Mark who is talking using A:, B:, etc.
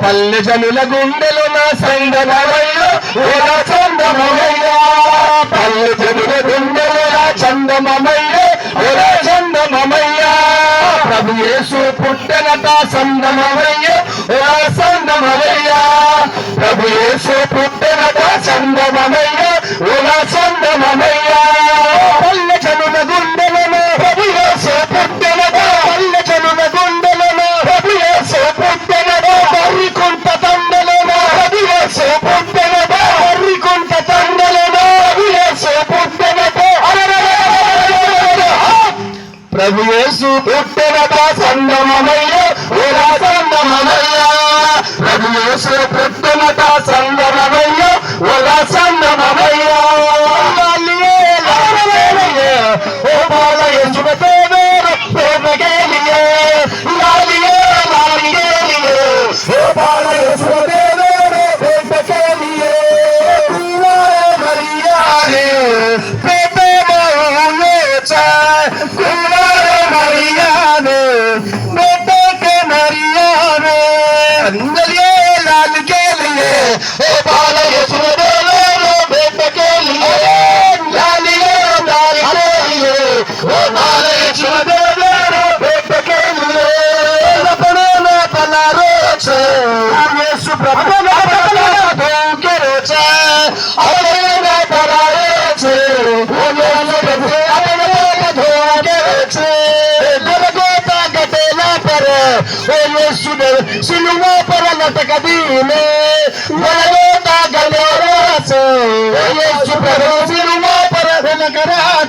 A: పల్లె జనుల గుండెలు నా సంగమయ్య ఓలా చందమయ్య పల్లె జనుల గుండెలు నా చందమయ్య ఓలా చందమయ్య ప్రభు యేసు పుట్టెనట సందమయ్య ఓలా సందమయ్య ప్రభు యేసు పుట్టెనట సందమయ్య ఓలా సందమయ్య పల్లె జనుల గుండెలను ప్రభు యేసు పుట్టెనట పల్లె జనుల గుండెలను ప్రభు యేసు పుట్టెనట బర్రికుంట తండలను ప్రభు యేసు పుట్టెనట బర్రికుంట తండలను ప్రభు యేసు పుట్టెనట ప్రభు యేసు పుట్టెనట సందమయ్య ఓలా సందమయ్య ప్రభు యేసు పుట్టెనట సందమయ్య ఓలా సందమయ్య ఓ బాలయ శుభతేవేరు ప్రేమగేలియే లాలియే లాలిగేలియే ఓ బాలయ శుభతేవేరు ప్రేమగేలియే మరియానే ప్రేమే మౌలేచా కుమార మరియానే బేటకే మరియానే అంగలియే లాలిగేలియే ఓ బాలయ శుభతేవేరు ప్రేమగేలియే లాలియే లాలిగేలియే ఓ బాలయ శుభతేవేరు ప్రేమగేలియే లపడన తలారోచే యేసు ప్రభు सिलुआ पर लटक दीने गलोता गलोरा से यीशु प्रभु सिलुआ पर लटक रहा